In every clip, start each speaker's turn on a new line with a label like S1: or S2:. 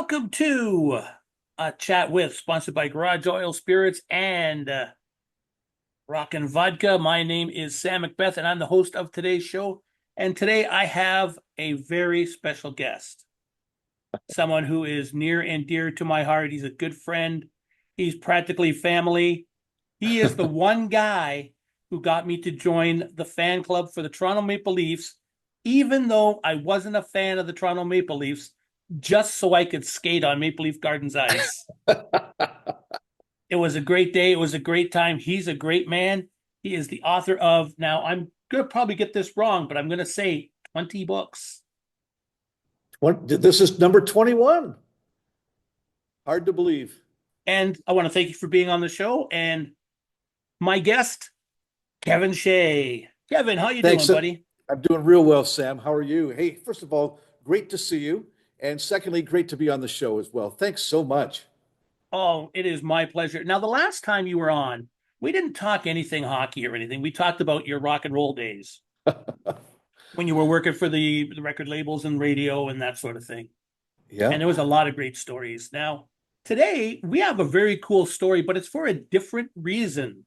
S1: Welcome to a chat with, sponsored by Garage Oil Spirits and Rockin' Vodka. My name is Sam Macbeth, and I'm the host of today's show. And today I have a very special guest, someone who is near and dear to my heart. He's a good friend. He's practically family. He is the one guy who got me to join the fan club for the Toronto Maple Leafs, even though I wasn't a fan of the Toronto Maple Leafs, just so I could skate on Maple Leaf Gardens ice. It was a great day. It was a great time. He's a great man. He is the author of, now I'm going to probably get this wrong, but I'm going to say 20 books.
S2: This is number 21. Hard to believe.
S1: And I want to thank you for being on the show. And my guest, Kevin Shea. Kevin, how you
S2: Thanks.
S1: doing, buddy?
S2: I'm doing real well, Sam. How are you? Hey, first of all, great to see you. And secondly, great to be on the show as well. Thanks so much.
S1: Oh, it is my pleasure. Now, the last time you were on, we didn't talk anything hockey or anything. We talked about your rock and roll days when you were working for the record labels and radio and that sort of thing.
S2: Yeah.
S1: And there was a lot of great stories. Now, today we have a very cool story, but it's for a different reason.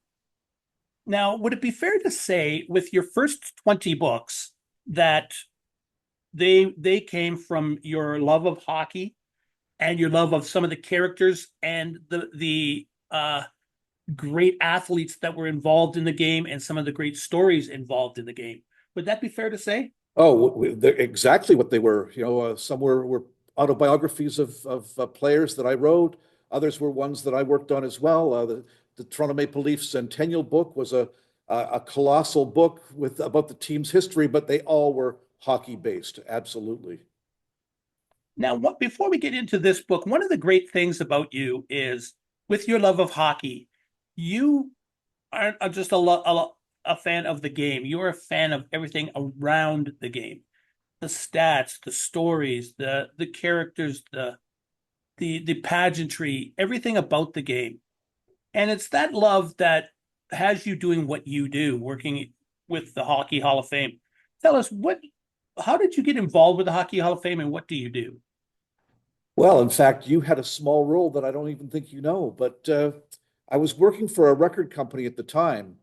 S1: Now, would it be fair to say with your first 20 books that they came from your love of hockey and your love of some of the characters and the great athletes that were involved in the game and some of the great stories involved in the game? Would that be fair to say?
S2: Oh, they're exactly what they were. Some were autobiographies of players that I wrote. Others were ones that I worked on as well. The Toronto Maple Leafs Centennial book was a colossal book with about the team's history, but they all were hockey based. Absolutely.
S1: Now, before we get into this book, one of the great things about you is with your love of hockey, you aren't just a fan of the game. You're a fan of everything around the game, the stats, the stories, the characters, the pageantry, everything about the game. And it's that love that has you doing what you do, working with the Hockey Hall of Fame. Tell us how did you get involved with the Hockey Hall of Fame and what do you do?
S2: Well, in fact, you had a small role that I don't even think you know, but I was working for a record company at the time,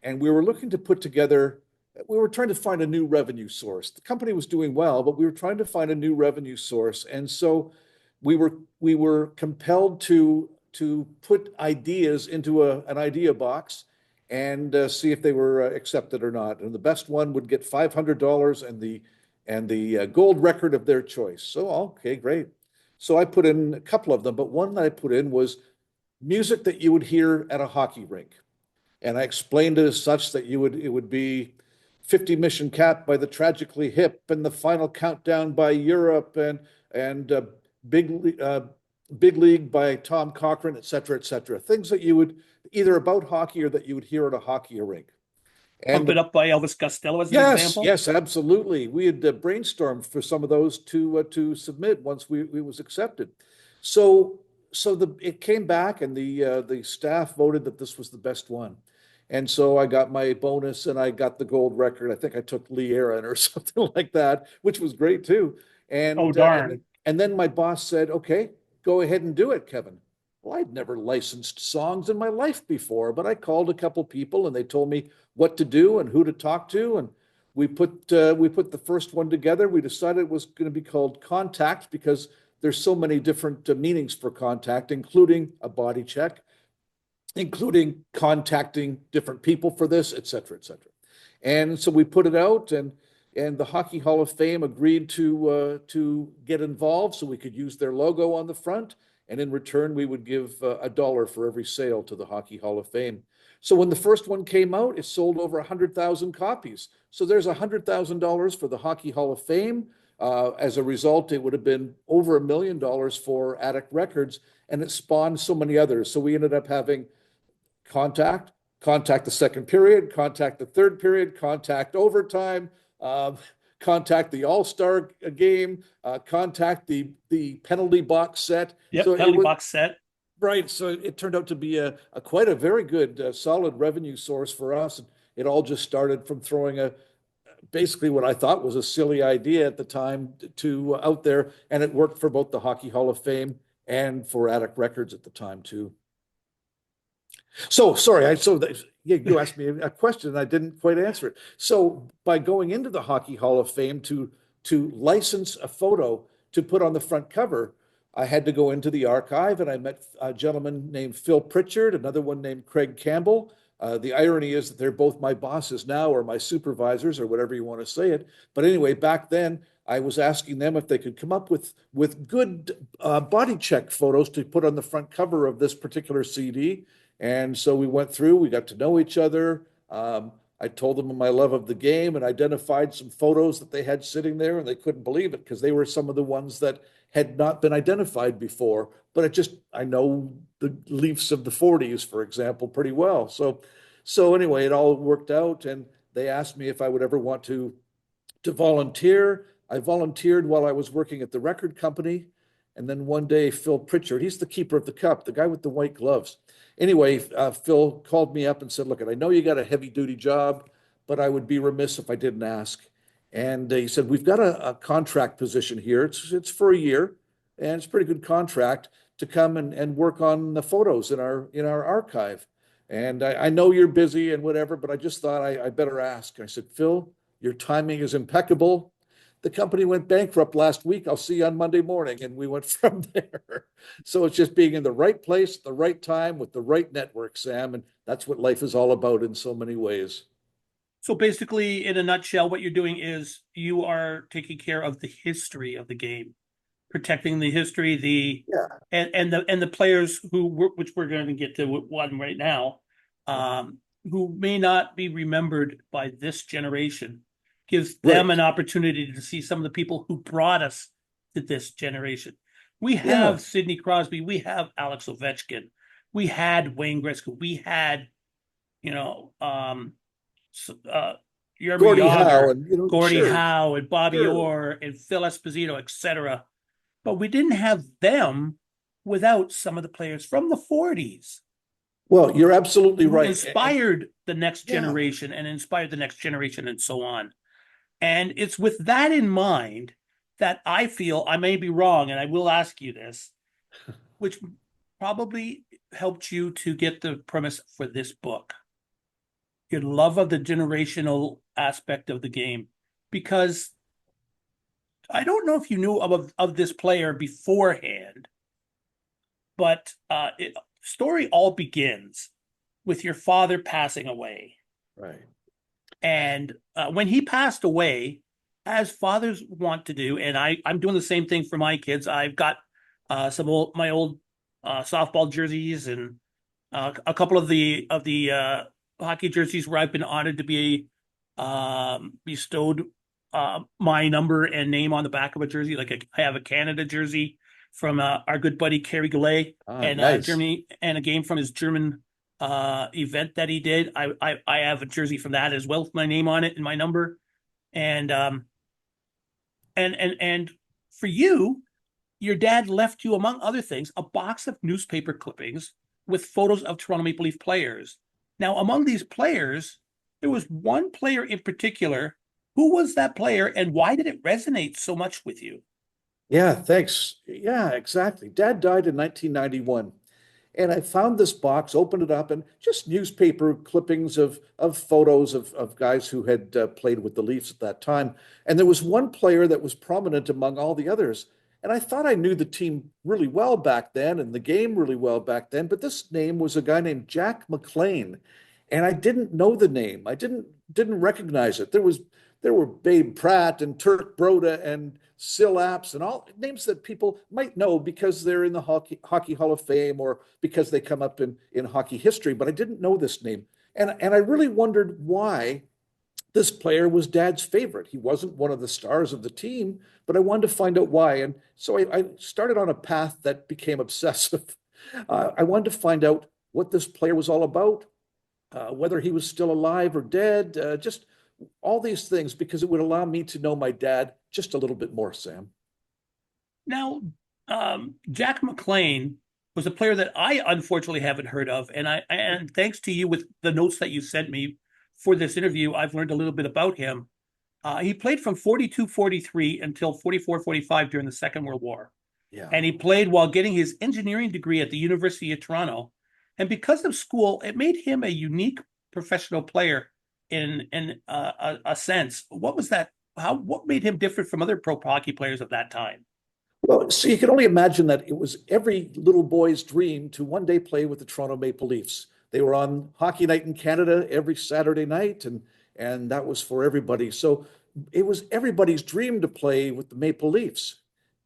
S2: and we were looking to put together, we were trying to find a new revenue source. The company was doing well, but we were trying to find a new revenue source. And so we were compelled to put ideas into an idea box and see if they were accepted or not. And the best one would get $500 and the gold record of their choice. So, okay, great. So I put in a couple of them, but one that I put in was music that you would hear at a hockey rink. And I explained it as such that it would be 50 Mission Cap by the Tragically Hip and the Final Countdown by Europe and Big League by Tom Cochrane, et cetera, et cetera. Things that you would either about hockey or that you would hear at a hockey rink. And
S1: Pump It Up by Elvis Costello as an
S2: yes,
S1: example?
S2: yes, absolutely. We had brainstormed for some of those to submit once we was accepted. So it came back, and the staff voted that this was the best one. And so I got my bonus, and I got the gold record. I think I took Lee Aaron or something like that, which was great too.
S1: Oh,
S2: And uh, and
S1: darn.
S2: and then my boss said, "Okay, go ahead and do it, Kevin." Well, I'd never licensed songs in my life before, but I called a couple people and they told me what to do and who to talk to. And we put the first one together. We decided it was going to be called Contact because there's so many different meanings for contact, including a body check, including contacting different people for this, et cetera, et cetera. And so we put it out, and the Hockey Hall of Fame agreed to get involved so we could use their logo on the front. And in return, we would give a dollar for every sale to the Hockey Hall of Fame. So when the first one came out, it sold over 100,000 copies. So there's $100,000 for the Hockey Hall of Fame. As a result, it would have been over $1 million for Addict Records, and it spawned so many others. So we ended up having Contact, Contact the second period, Contact the third period, Contact overtime, uh, Contact the All-Star game, Contact the penalty box set.
S1: Yep,
S2: So it
S1: penalty
S2: was
S1: box set.
S2: right. So it turned out to be a quite a very good solid revenue source for us. It all just started from throwing basically what I thought was a silly idea at the time to out there, and it worked for both the Hockey Hall of Fame and for Attic Records at the time too. So sorry, you asked me a question and I didn't quite answer it. So by going into the Hockey Hall of Fame to license a photo to put on the front cover, I had to go into the archive and I met a gentleman named Phil Pritchard, another one named Craig Campbell. The irony is that they're both my bosses now, or my supervisors, or whatever you want to say it. But anyway, back then I was asking them if they could come up with good body check photos to put on the front cover of this particular CD. And so we went through, we got to know each other. I told them of my love of the game and identified some photos that they had sitting there, and they couldn't believe it because they were some of the ones that had not been identified before. But I know the Leafs of the 40s, for example, pretty well. So anyway, it all worked out, and they asked me if I would ever want to volunteer. I volunteered while I was working at the record company. And then one day, Phil Pritchard, he's the keeper of the cup, the guy with the white gloves. Anyway, Phil called me up and said, look, I know you got a heavy duty job, but I would be remiss if I didn't ask. And he said, we've got a contract position here. It's for a year, and it's a pretty good contract to come and work on the photos in our archive. And I know you're busy and whatever, but I just thought I better ask. I said, Phil, your timing is impeccable. The company went bankrupt last week. I'll see you on Monday morning. And we went from there. So it's just being in the right place at the right time with the right network, Sam. And that's what life is all about in so many ways.
S1: So basically, in a nutshell, what you're doing is you are taking care of the history of the game, protecting the history,
S2: Yeah.
S1: and the players which we're going to get to one right now, who may not be remembered by this generation, gives them an
S2: Right.
S1: opportunity to see some of the people who brought us to this generation. We
S2: Yeah.
S1: have Sidney Crosby, we have Alex Ovechkin, we had Wayne Gretzky, we had you know uh, Yermy
S2: Gordie Howe
S1: Yager,
S2: and,
S1: Gordie
S2: sure,
S1: Howe, and Bobby
S2: sure.
S1: Orr, and Phil Esposito, etc. But we didn't have them without some of the players from the 40s
S2: Well, you're absolutely
S1: who
S2: right. And
S1: inspired the next
S2: yeah,
S1: generation and inspired the next generation and so on. And it's with that in mind that I feel, I may be wrong, and I will ask you this, which probably helped you to get the premise for this book, your love of the generational aspect of the game. Because I don't know if you knew of this player beforehand, but story all begins with your father passing away.
S2: right.
S1: And when he passed away, as fathers want to do, and I'm doing the same thing for my kids. I've got my old softball jerseys and a couple of the hockey jerseys where I've been honored to be bestowed my number and name on the back of a jersey. I have a Canada jersey from our good buddy Kerry Goulet,
S2: Ah,
S1: and
S2: nice.
S1: Germany, and a game from his German event that he did. I have a jersey from that as well with my name on it and my number. And and for you, your dad left you, among other things, a box of newspaper clippings with photos of Toronto Maple Leaf players. Now, among these players, there was one player in particular. Who was that player, and why did it resonate so much with you?
S2: Yeah, thanks. Yeah, exactly. Dad died in 1991. And I found this box, opened it up, and just newspaper clippings of photos of guys who had played with the Leafs at that time. And there was one player that was prominent among all the others. And I thought I knew the team really well back then and the game really well back then, but this name was a guy named Jack McLean. And I didn't know the name. I didn't recognize it. There were Babe Pratt and Turk Broda and Sil Apps and all names that people might know because they're in the Hockey Hall of Fame or because they come up in hockey history, but I didn't know this name. And I really wondered why this player was Dad's favorite. He wasn't one of the stars of the team, but I wanted to find out why. And so I started on a path that became obsessive. I wanted to find out what this player was all about, whether he was still alive or dead, just all these things, because it would allow me to know my dad just a little bit more, Sam.
S1: Now, Jack McLean was a player that I unfortunately haven't heard of, and thanks to you with the notes that you sent me for this interview, I've learned a little bit about him. He played from 42-43 until 44-45 during the Second World War.
S2: Yeah.
S1: And he played while getting his engineering degree at the University of Toronto. And because of school, it made him a unique professional player in a sense. What was that? What made him different from other pro hockey players of that time?
S2: Well, so you can only imagine that it was every little boy's dream to one day play with the Toronto Maple Leafs. They were on Hockey Night in Canada every Saturday night, and that was for everybody. So it was everybody's dream to play with the Maple Leafs,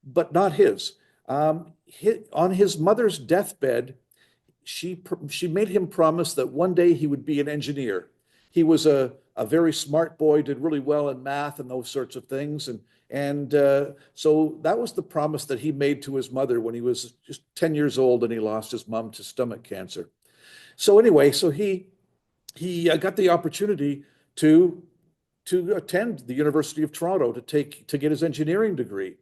S2: but not his. On his mother's deathbed, she made him promise that one day he would be an engineer. He was a very smart boy, did really well in math and those sorts of things, and so that was the promise that he made to his mother when he was just 10 years old and he lost his mom to stomach cancer. So anyway, so he got the opportunity to attend the University of Toronto to get his engineering degree.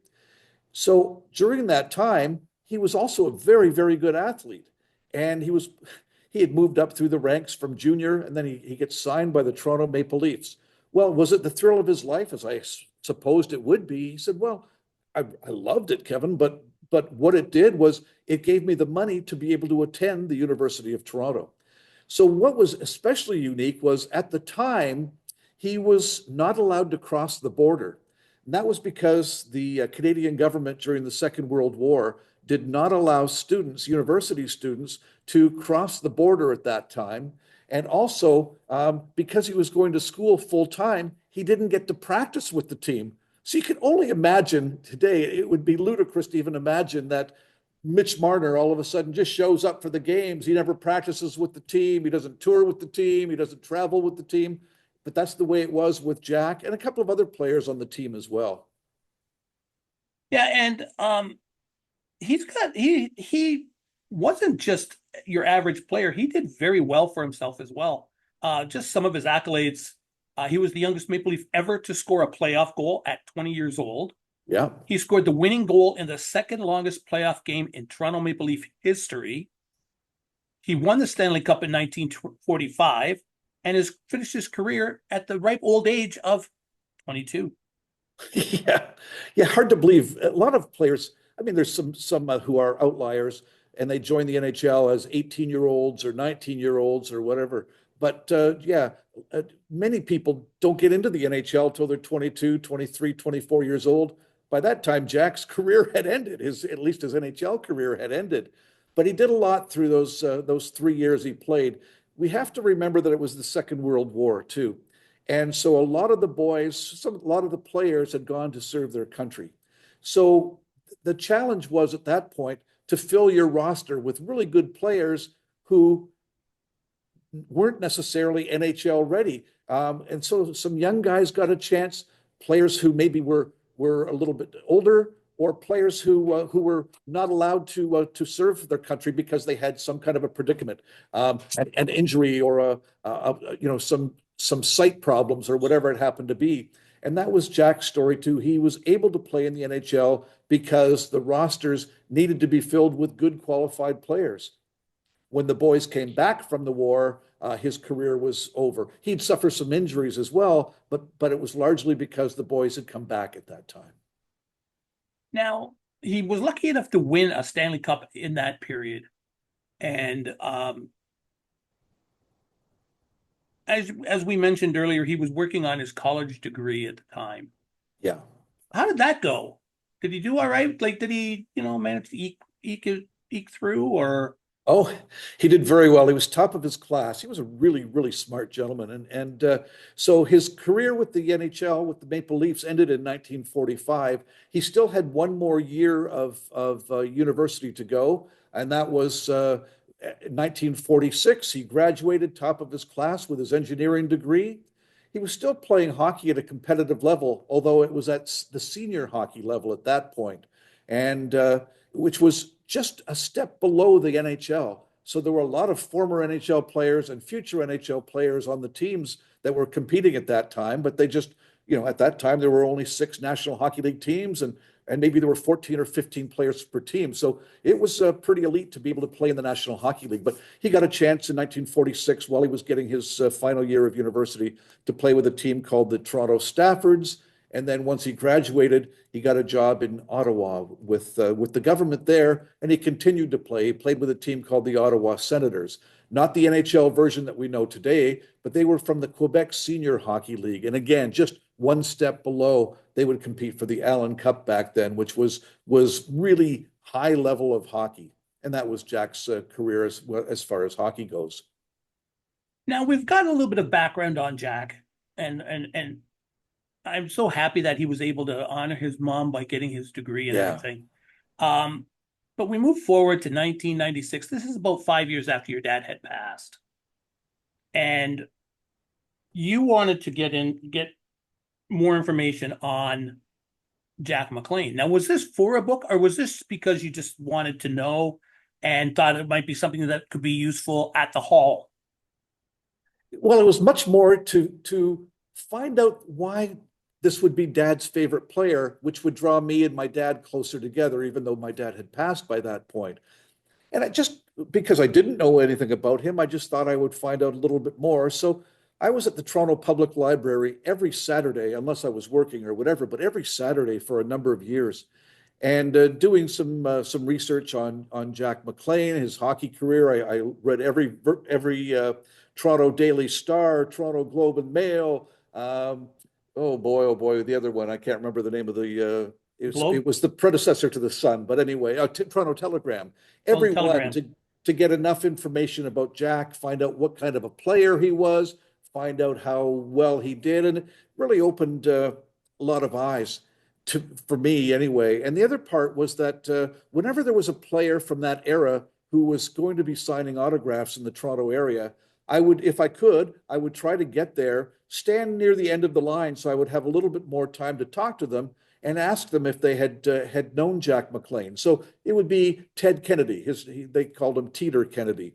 S2: So during that time, he was also a very, very good athlete. And he had moved up through the ranks from junior, and then he gets signed by the Toronto Maple Leafs. Well, was it the thrill of his life, as I supposed it would be? He said, well, I loved it, Kevin, but what it did was it gave me the money to be able to attend the University of Toronto. So what was especially unique was at the time, he was not allowed to cross the border. And that was because the Canadian government during the Second World War did not allow students, university students, to cross the border at that time. And also, because he was going to school full time, he didn't get to practice with the team. So you can only imagine today, it would be ludicrous to even imagine that Mitch Marner all of a sudden just shows up for the games. He never practices with the team. He doesn't tour with the team. He doesn't travel with the team. But that's the way it was with Jack and a couple of other players on the team as well.
S1: Yeah, and he wasn't just your average player. He did very well for himself as well. Just some of his accolades. He was the youngest Maple Leaf ever to score a playoff goal at 20 years old.
S2: Yeah.
S1: He scored the winning goal in the second longest playoff game in Toronto Maple Leaf history. He won the Stanley Cup in 1945 and has finished his career at the ripe old age of 22.
S2: Yeah, yeah, hard to believe. A lot of players. I mean, there's some who are outliers, and they join the NHL as 18-year-olds or 19-year-olds or whatever. But yeah, many people don't get into the NHL till they're 22, 23, 24 years old. By that time, Jack's career had ended. At least his NHL career had ended. But he did a lot through those 3 years he played. We have to remember that it was the Second World War too. And so a lot of the boys, a lot of the players had gone to serve their country. So the challenge was at that point to fill your roster with really good players who weren't necessarily NHL ready. And so some young guys got a chance, players who maybe were a little bit older, or players who were not allowed to serve their country because they had some kind of a predicament, an injury, or some sight problems or whatever it happened to be. And that was Jack's story too. He was able to play in the NHL because the rosters needed to be filled with good qualified players. When the boys came back from the war, his career was over. He'd suffer some injuries as well, but it was largely because the boys had come back at that time.
S1: Now, he was lucky enough to win a Stanley Cup in that period. And as we mentioned earlier, he was working on his college degree at the time.
S2: Yeah.
S1: How did that go? Did he do all right? Like, did he, manage to eke through, or?
S2: Oh, he did very well. He was top of his class. He was a really, really smart gentleman. And so his career with the NHL, with the Maple Leafs, ended in 1945. He still had one more year of university to go, and that was 1946. He graduated top of his class with his engineering degree. He was still playing hockey at a competitive level, although it was at the senior hockey level at that point, and which was just a step below the NHL. So there were a lot of former NHL players and future NHL players on the teams that were competing at that time, but they just, at that time there were only 6 National Hockey League teams, and and maybe there were 14 or 15 players per team. So it was pretty elite to be able to play in the National Hockey League. But he got a chance in 1946 while he was getting his final year of university to play with a team called the Toronto Staffords. And then once he graduated, he got a job in Ottawa with the government there, and he continued to play. He played with a team called the Ottawa Senators, not the NHL version that we know today, but they were from the Quebec Senior Hockey League. And again, just one step below, they would compete for the Allen Cup back then, which was really high level of hockey. And that was Jack's career as far as hockey goes.
S1: Now we've got a little bit of background on Jack, and I'm so happy that he was able to honor his mom by getting his degree and
S2: Yeah.
S1: everything. Um, but we move forward to 1996. This is about 5 years after your dad had passed, and you wanted to get more information on Jack McLean. Now, was this for a book, or was this because you just wanted to know and thought it might be something that could be useful at the hall?
S2: Well, it was much more to find out why this would be Dad's favorite player, which would draw me and my dad closer together, even though my dad had passed by that point. And I just, because I didn't know anything about him, I just thought I would find out a little bit more. So I was at the Toronto Public Library every Saturday, unless I was working or whatever, but every Saturday for a number of years, and doing some research on Jack McLean, his hockey career. I read every Toronto Daily Star, Toronto Globe and Mail. Oh boy, the other one I can't remember the name of the. It
S1: Globe?
S2: was the predecessor to the Sun, but anyway, Toronto Telegram.
S1: Oh, the
S2: Every one
S1: Telegram.
S2: to get enough information about Jack, find out what kind of a player he was, find out how well he did, and it really opened a lot of eyes for me anyway. And the other part was that whenever there was a player from that era who was going to be signing autographs in the Toronto area, I would, if I could, I would try to get there, stand near the end of the line, so I would have a little bit more time to talk to them and ask them if they had known Jack McLean. So it would be Ted Kennedy. They called him Teeter Kennedy,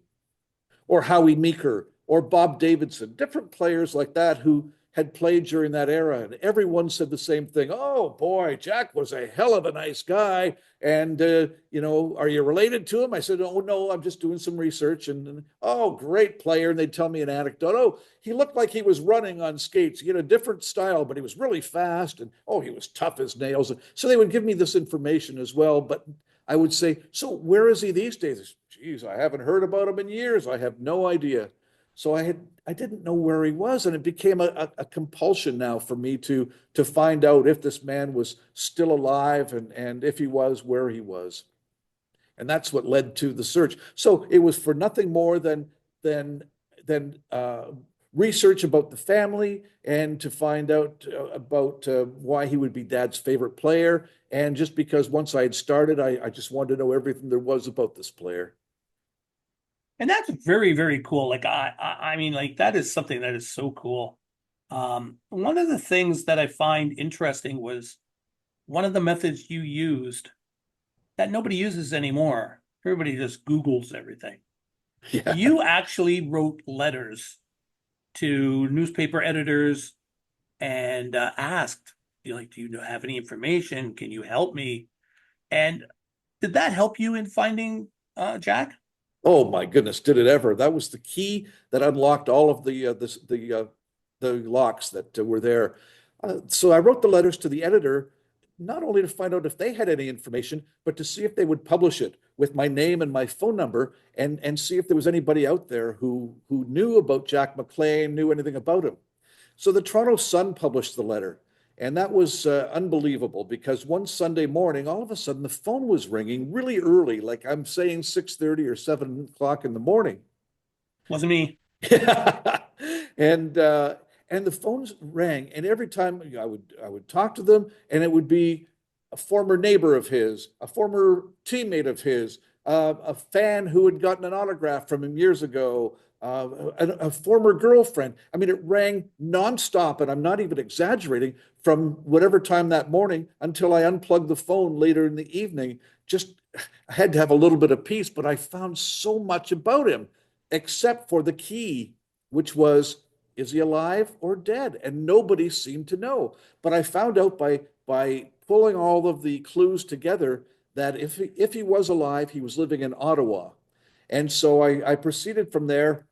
S2: or Howie Meeker, or Bob Davidson, different players like that who had played during that era. And everyone said the same thing. Oh boy, Jack was a hell of a nice guy. And, are you related to him? I said, oh, no, I'm just doing some research. And oh, great player. And they'd tell me an anecdote. Oh, he looked like he was running on skates. He had a different style, but he was really fast. And oh, he was tough as nails. So they would give me this information as well. But I would say, so where is he these days? Geez, I haven't heard about him in years. I have no idea. So I didn't know where he was, and it became a compulsion now for me to find out if this man was still alive, and if he was, where he was. And that's what led to the search. So it was for nothing more than research about the family and to find out about why he would be Dad's favorite player. And just because once I had started, I just wanted to know everything there was about this player.
S1: And that's very, very cool. Like I mean, like that is something that is so cool. One of the things that I find interesting was one of the methods you used that nobody uses anymore. Everybody just Googles everything.
S2: Yeah.
S1: You actually wrote letters to newspaper editors and asked, like, do you have any information? Can you help me? And did that help you in finding Jack?
S2: Oh my goodness, did it ever? That was the key that unlocked all of the locks that were there. So I wrote the letters to the editor, not only to find out if they had any information, but to see if they would publish it with my name and my phone number, and see if there was anybody out there who knew about Jack McLean, knew anything about him. So the Toronto Sun published the letter. And that was unbelievable because one Sunday morning, all of a sudden, the phone was ringing really early, like I'm saying 6:30 or 7 o'clock in the morning.
S1: Wasn't me.
S2: and and the phones rang, and every time I would talk to them, and it would be a former neighbor of his, a former teammate of his, a fan who had gotten an autograph from him years ago, a former girlfriend. I mean, it rang nonstop, and I'm not even exaggerating, from whatever time that morning until I unplugged the phone later in the evening. Just I had to have a little bit of peace, but I found so much about him, except for the key, which was, is he alive or dead? And nobody seemed to know. But I found out by pulling all of the clues together that if he was alive, he was living in Ottawa. And so I proceeded from there,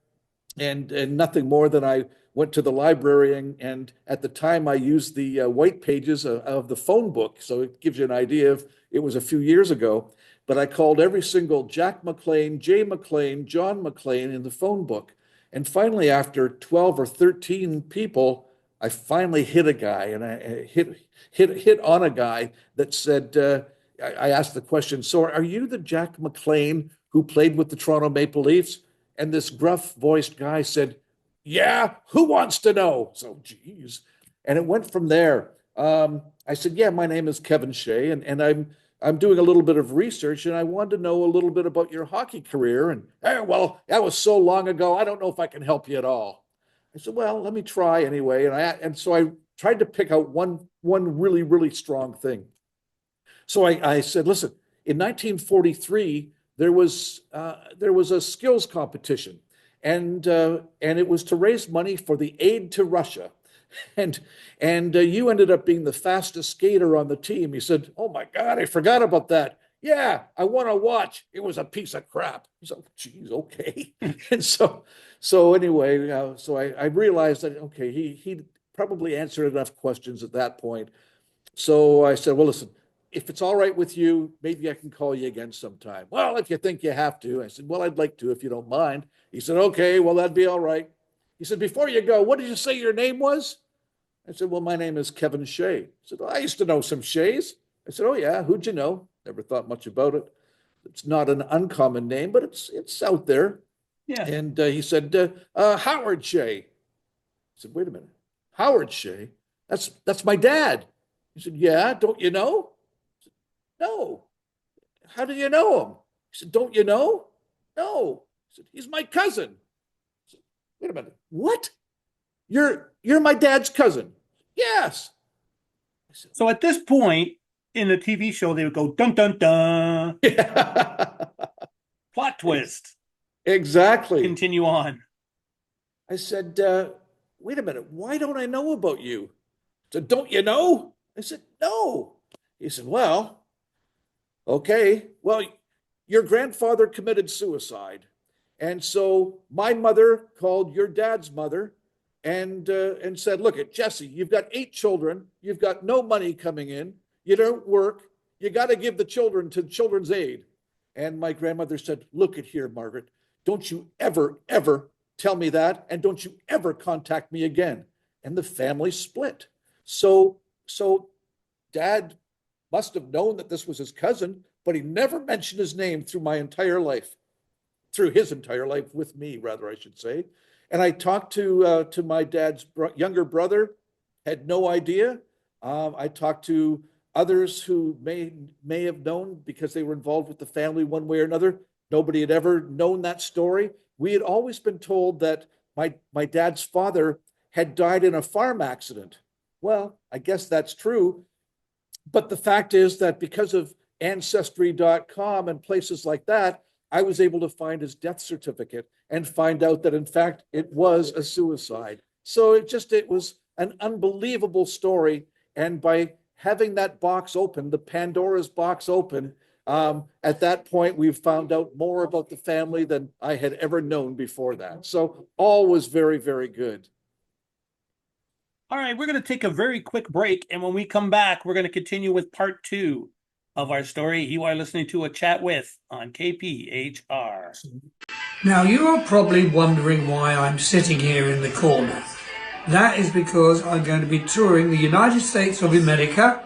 S2: and nothing more than I went to the library, and at the time I used the white pages of the phone book, so it gives you an idea of it was a few years ago. But I called every single Jack McLean, Jay McLean, John McLean in the phone book, and finally, after 12 or 13 people, I finally hit a guy, and I hit on a guy that said, I asked the question, so are you the Jack McLean who played with the Toronto Maple Leafs? And this gruff voiced guy said, yeah, who wants to know? So, geez. And it went from there. I said, yeah, my name is Kevin Shea, and I'm doing a little bit of research, and I wanted to know a little bit about your hockey career. And well, that was so long ago, I don't know if I can help you at all. I said, well, let me try anyway. And so I tried to pick out one really, really strong thing. So I said, listen, in 1943, there was a skills competition, and it was to raise money for the aid to Russia, and you ended up being the fastest skater on the team. He said, "Oh my God, I forgot about that. Yeah, I won a watch. It was a piece of crap." So, geez, okay. And so anyway, so I realized that okay, he probably answered enough questions at that point. So I said, well, listen, if it's all right with you, maybe I can call you again sometime. Well, if you think you have to. I said, well, I'd like to if you don't mind. He said, okay, well, that'd be all right. He said, before you go, what did you say your name was? I said, well, my name is Kevin Shea. He said, well, I used to know some Shays. I said, oh, yeah, who'd you know? Never thought much about it. It's not an uncommon name, but it's out there.
S1: Yeah.
S2: And he said, Howard Shea. I said, wait a minute, Howard Shea? That's my dad. He said, yeah, don't you know? I said, no. How do you know him? He said, don't you know? No. I said, he's my cousin. I said, wait a minute, what? You're my dad's cousin? Yes. I said,
S1: So at this point in the TV show, they would go dun dun dun,
S2: yeah.
S1: plot twist.
S2: Exactly.
S1: Continue on.
S2: I said, wait a minute, why don't I know about you? He said, don't you know? I said, no. He said, well, okay. Well, your grandfather committed suicide. And so my mother called your dad's mother and said, look at Jesse, you've got 8 children. You've got no money coming in. You don't work. You got to give the children to Children's Aid. And my grandmother said, look at here, Margaret, don't you ever, ever tell me that. And don't you ever contact me again. And the family split. So Dad must have known that this was his cousin, but he never mentioned his name through my entire life, through his entire life with me, rather, I should say. And I talked to my dad's younger brother, had no idea. I talked to others who may have known because they were involved with the family one way or another. Nobody had ever known that story. We had always been told that my dad's father had died in a farm accident. Well, I guess that's true. But the fact is that because of Ancestry.com and places like that, I was able to find his death certificate and find out that, in fact, it was a suicide. So it was an unbelievable story. And by having that box open, the Pandora's box open, at that point, we've found out more about the family than I had ever known before that. So all was very, very good.
S1: All right, we're going to take a very quick break. And when we come back, we're going to continue with part 2 of our story. You are listening to A Chat With on KPHR.
S3: Now, you are probably wondering why I'm sitting here in the corner. That is because I'm going to be touring the United States of America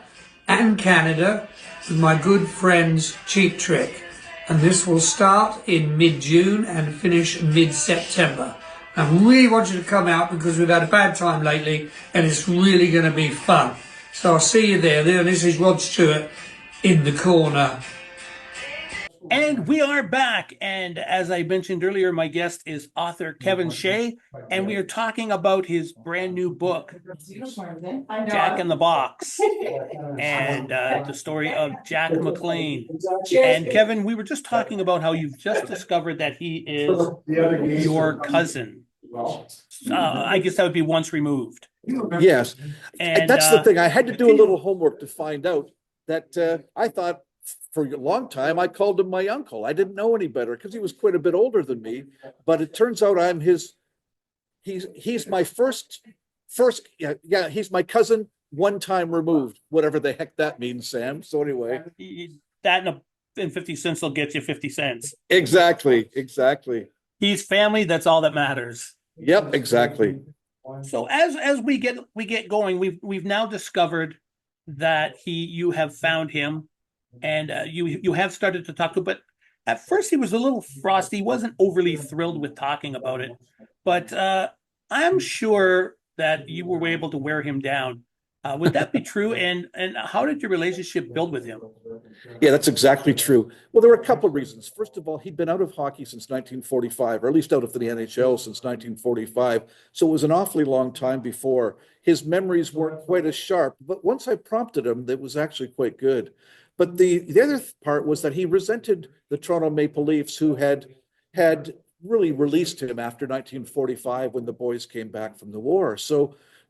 S3: and Canada with my good friends Cheap Trick. And this will start in mid-June and finish mid-September. I really want you to come out because we've had a bad time lately and it's really going to be fun. So I'll see you there. This is Rod Stewart in the corner.
S1: And we are back. And as I mentioned earlier, my guest is author Kevin Shea. And we are talking about his brand new book, Jack in the Box, and the story of Jack McLean. And Kevin, we were just talking about how you've just discovered that he is your cousin. I guess that would be once removed.
S2: Yes.
S1: And
S2: that's the thing. I had to do a little homework to find out that I thought for a long time I called him my uncle. I didn't know any better because he was quite a bit older than me. But it turns out I'm his. He's my first he's my cousin one time removed, whatever the heck that means, Sam. So anyway,
S1: That and 50 cents will get you 50 cents.
S2: exactly.
S1: He's family. That's all that matters.
S2: Yep, exactly.
S1: So as we get going, we've now discovered that you have found him, and you have started to talk to him. But at first he was a little frosty. He wasn't overly thrilled with talking about it. But I'm sure that you were able to wear him down. Would that be true? And how did your relationship build with him?
S2: Yeah, that's exactly true. Well, there were a couple of reasons. First of all, he'd been out of hockey since 1945, or at least out of the NHL since 1945. So it was an awfully long time before. His memories weren't quite as sharp, but once I prompted him, that was actually quite good. But the other part was that he resented the Toronto Maple Leafs, who had really released him after 1945 when the boys came back from the war.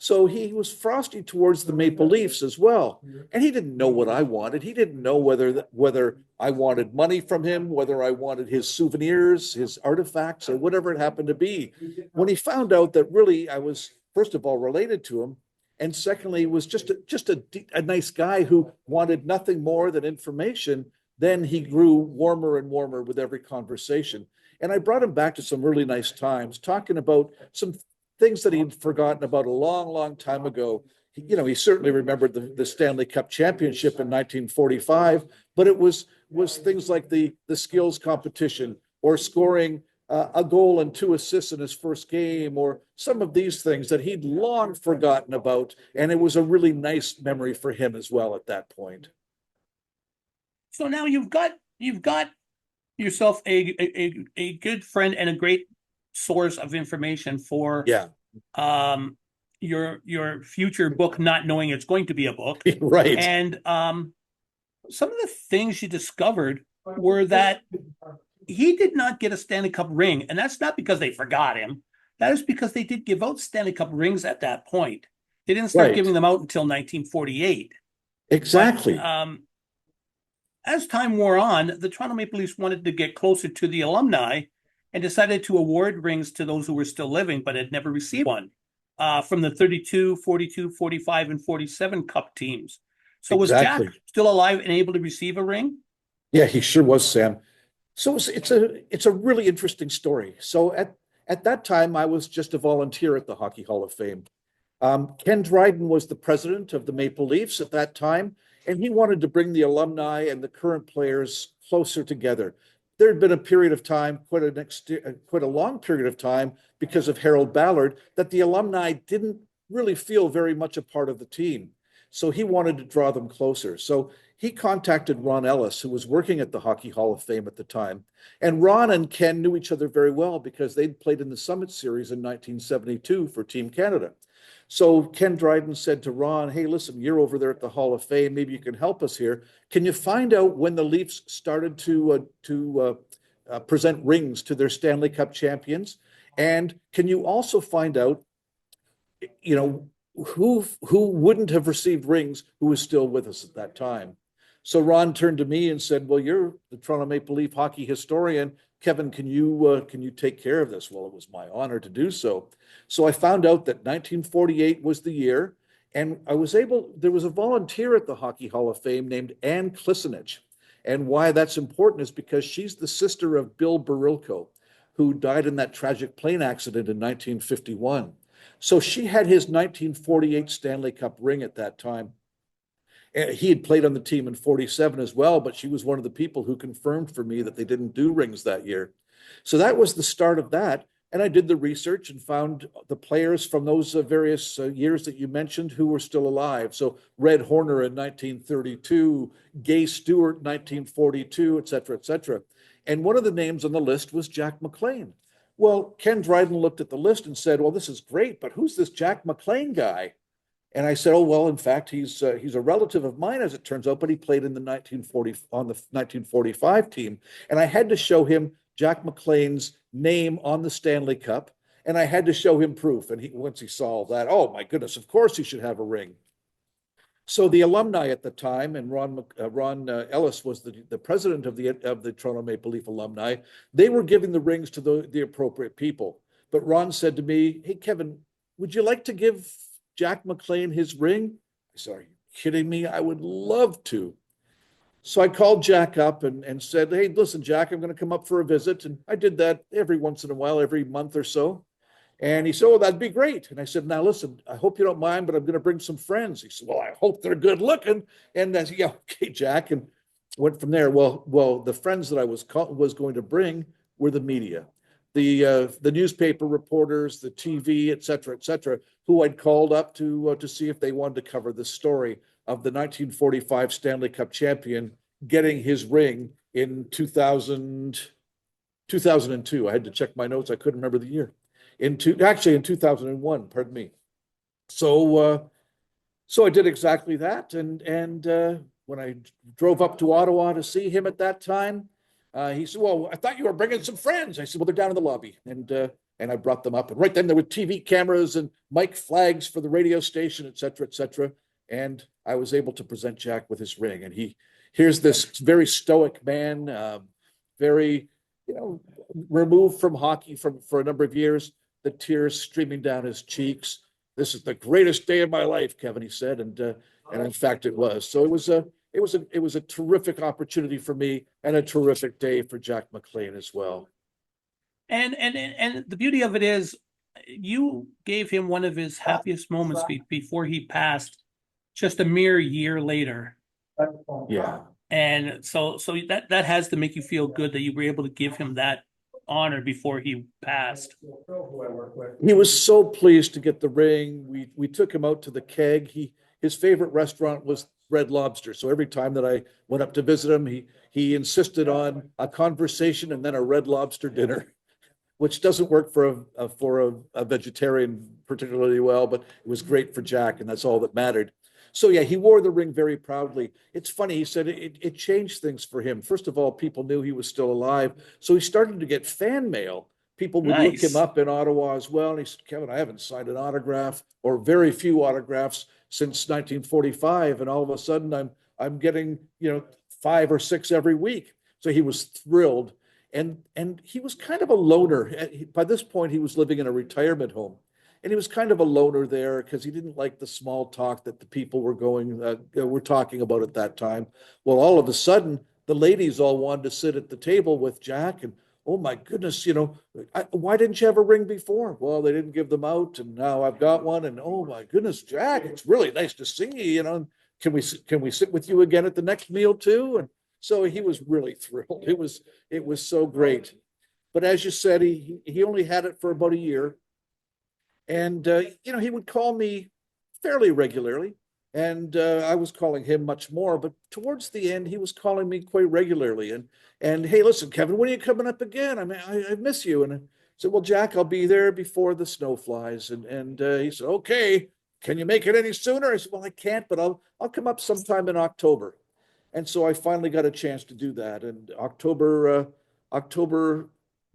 S2: So he was frosty towards the Maple Leafs as well. And he didn't know what I wanted. He didn't know whether I wanted money from him, whether I wanted his souvenirs, his artifacts, or whatever it happened to be. When he found out that really I was, first of all, related to him, and secondly, was just a nice guy who wanted nothing more than information, then he grew warmer and warmer with every conversation. And I brought him back to some really nice times, talking about some things that he'd forgotten about a long time ago. He certainly remembered the Stanley Cup championship in 1945, but it was things like the skills competition, or scoring a goal and 2 assists in his first game, or some of these things that he'd long forgotten about. And it was a really nice memory for him as well at that point.
S1: So now you've got yourself a good friend and a great source of information for
S2: Yeah,
S1: your future book, not knowing it's going to be a book.
S2: right.
S1: And some of the things you discovered were that he did not get a Stanley Cup ring, and that's not because they forgot him. That is because they did give out Stanley Cup rings at that point. They didn't start
S2: Right.
S1: giving them out until 1948.
S2: Exactly.
S1: But, as time wore on, the Toronto Maple Leafs wanted to get closer to the alumni and decided to award rings to those who were still living but had never received one, from the 32, 42, 45, and 47 Cup teams. So was Jack
S2: Exactly.
S1: still alive and able to receive a ring?
S2: Yeah, he sure was, Sam. So it's a really interesting story. So at that time, I was just a volunteer at the Hockey Hall of Fame. Ken Dryden was the president of the Maple Leafs at that time, and he wanted to bring the alumni and the current players closer together. There had been a period of time, quite a long period of time, because of Harold Ballard, that the alumni didn't really feel very much a part of the team. So he wanted to draw them closer. So he contacted Ron Ellis, who was working at the Hockey Hall of Fame at the time. And Ron and Ken knew each other very well because they'd played in the Summit Series in 1972 for Team Canada. So Ken Dryden said to Ron, "Hey, listen, you're over there at the Hall of Fame. Maybe you can help us here. Can you find out when the Leafs started to present rings to their Stanley Cup champions? And can you also find out, you know, who wouldn't have received rings who was still with us at that time?" So Ron turned to me and said, "Well, you're the Toronto Maple Leaf hockey historian. Kevin, can you take care of this?" Well, it was my honor to do so. So I found out that 1948 was the year, and there was a volunteer at the Hockey Hall of Fame named Ann Klisenich. And why that's important is because she's the sister of Bill Barilko, who died in that tragic plane accident in 1951. So she had his 1948 Stanley Cup ring at that time. He had played on the team in 47 as well, but she was one of the people who confirmed for me that they didn't do rings that year. So that was the start of that. And I did the research and found the players from those various years that you mentioned who were still alive. So Red Horner in 1932, Gay Stewart 1942, et cetera, et cetera. And one of the names on the list was Jack McLean. Well, Ken Dryden looked at the list and said, "Well, this is great, but who's this Jack McLean guy?" And I said, "Oh, well, in fact, he's a relative of mine, as it turns out, but he played in the 1945 team." And I had to show him Jack McLean's name on the Stanley Cup, and I had to show him proof. And once he saw that, oh my goodness, of course he should have a ring. So the alumni at the time, and Ron Ellis was the president of the Toronto Maple Leaf alumni. They were giving the rings to the appropriate people. But Ron said to me, "Hey Kevin, would you like to give Jack McLean his ring?" I said, "Are you kidding me? I would love to." So I called Jack up and said, "Hey, listen, Jack, I'm going to come up for a visit." And I did that every once in a while, every month or so. And he said, "Oh, that'd be great." And I said, "Now listen, I hope you don't mind, but I'm going to bring some friends." He said, "Well, I hope they're good looking." And I said, "Yeah, okay, Jack." And went from there. Well, the friends that I was going to bring were the media, the newspaper reporters, the TV, et cetera, who I'd called up to see if they wanted to cover the story of the 1945 Stanley Cup champion getting his ring in 2002. I had to check my notes. I couldn't remember the year. Actually in 2001, pardon me. So I did exactly that. And when I drove up to Ottawa to see him at that time, he said, "Well, I thought you were bringing some friends." I said, "Well, they're down in the lobby." And I brought them up. And right then there were TV cameras and mic flags for the radio station, et cetera, et cetera. And I was able to present Jack with his ring. And here's this very stoic man, very, removed from hockey for a number of years, the tears streaming down his cheeks. "This is the greatest day of my life, Kevin," he said, and in fact it was. So it was a terrific opportunity for me and a terrific day for Jack McLean as well.
S1: And the beauty of it is, you gave him one of his happiest moments before he passed, just a mere year later.
S2: Yeah.
S1: And so that has to make you feel good that you were able to give him that honor before he passed.
S2: He was so pleased to get the ring. We took him out to the Keg. His favorite restaurant was Red Lobster. So every time that I went up to visit him, he insisted on a conversation and then a Red Lobster dinner, which doesn't work for a vegetarian particularly well, but it was great for Jack, and that's all that mattered. So yeah, he wore the ring very proudly. It's funny, he said it changed things for him. First of all, people knew he was still alive, so he started to get fan mail. People would look him
S1: Nice.
S2: up in Ottawa as well, and he said, "Kevin, I haven't signed an autograph or very few autographs since 1945, and all of a sudden I'm getting 5 or 6 every week." So he was thrilled, and he was kind of a loner. By this point, he was living in a retirement home, and he was kind of a loner there because he didn't like the small talk that the people were talking about at that time. Well, all of a sudden, the ladies all wanted to sit at the table with Jack, and oh my goodness, why didn't you have a ring before? Well, they didn't give them out, and now I've got one, and oh my goodness, Jack, it's really nice to see you. Can we sit with you again at the next meal too? And so he was really thrilled. It was so great. But as you said, he only had it for about a year. And, he would call me fairly regularly. And I was calling him much more. But towards the end, he was calling me quite regularly. And "Hey, listen, Kevin, when are you coming up again? I mean, I miss you." And I said, "Well, Jack, I'll be there before the snow flies." And he said, "Okay, can you make it any sooner?" I said, "Well, I can't, but I'll come up sometime in October." And so I finally got a chance to do that. And October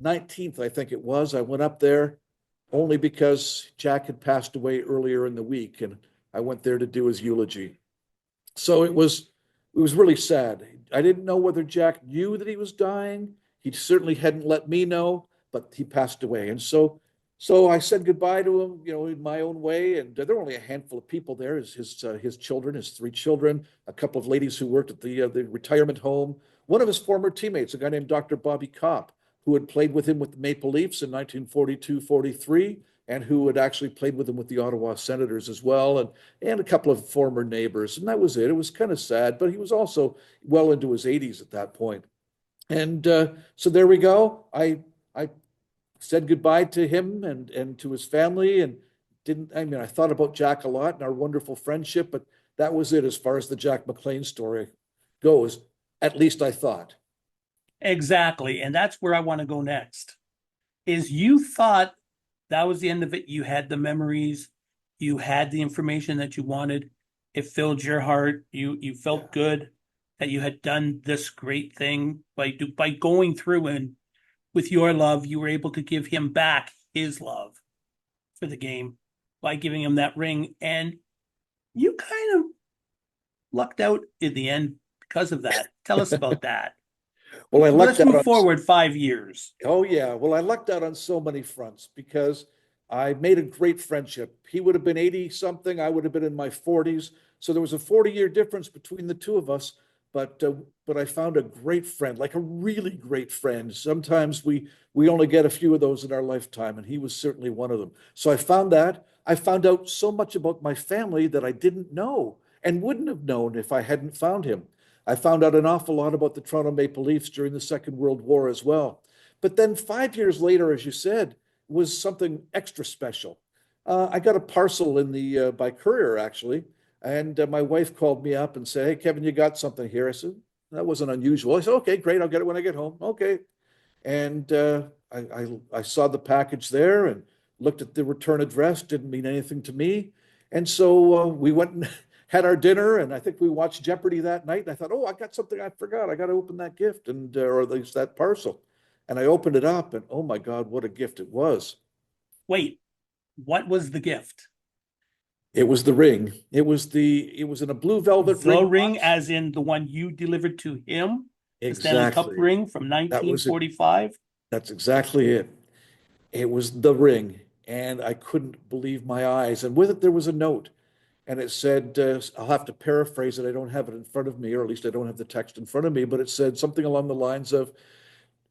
S2: 19th, I think it was, I went up there only because Jack had passed away earlier in the week, and I went there to do his eulogy. So it was really sad. I didn't know whether Jack knew that he was dying. He certainly hadn't let me know, but he passed away. And so I said goodbye to him, in my own way. And there were only a handful of people there. His children, his 3 children, a couple of ladies who worked at the retirement home. One of his former teammates, a guy named Dr. Bobby Kopp, who had played with him with the Maple Leafs in 1942-43, and who had actually played with him with the Ottawa Senators as well, and a couple of former neighbors. And that was it. It was kind of sad, but he was also well into his 80s at that point. And so there we go. I said goodbye to him and to his family, and I thought about Jack a lot and our wonderful friendship, but that was it as far as the Jack McLean story goes. At least I thought.
S1: Exactly. And that's where I want to go next. Is you thought that was the end of it. You had the memories, you had the information that you wanted. It filled your heart. You felt good that you had done this great thing by going through, and with your love, you were able to give him back his love for the game by giving him that ring. And you kind of lucked out in the end because of that. Tell us about that.
S2: Well, I lucked
S1: Let's
S2: out
S1: move
S2: on.
S1: forward 5 years.
S2: Oh yeah. Well, I lucked out on so many fronts because I made a great friendship. He would have been 80 something, I would have been in my 40s. So there was a 40-year difference between the two of us, but I found a great friend, like a really great friend. Sometimes we only get a few of those in our lifetime, and he was certainly one of them. So I found that. I found out so much about my family that I didn't know and wouldn't have known if I hadn't found him. I found out an awful lot about the Toronto Maple Leafs during the Second World War as well. But then 5 years later, as you said, was something extra special. I got a parcel in the by courier actually, and my wife called me up and said, "Hey, Kevin, you got something here?" I said, "That wasn't unusual." I said, "Okay, great. I'll get it when I get home." Okay, and I saw the package there and looked at the return address. Didn't mean anything to me, and so we went and had our dinner, and I think we watched Jeopardy that night. And I thought, "Oh, I got something I forgot. I got to open that gift and or at least that parcel." And I opened it up, and oh my God, what a gift it was!
S1: Wait, what was the gift?
S2: It was the ring. It was in a blue velvet
S1: The
S2: ring
S1: ring,
S2: box.
S1: as in the one you delivered to him, the Stanley Cup
S2: Exactly.
S1: ring from
S2: That was it.
S1: 1945.
S2: That's exactly it. It was the ring, and I couldn't believe my eyes. And with it, there was a note, and it said, I'll have to paraphrase it. I don't have it in front of me, or at least I don't have the text in front of me, but it said something along the lines of,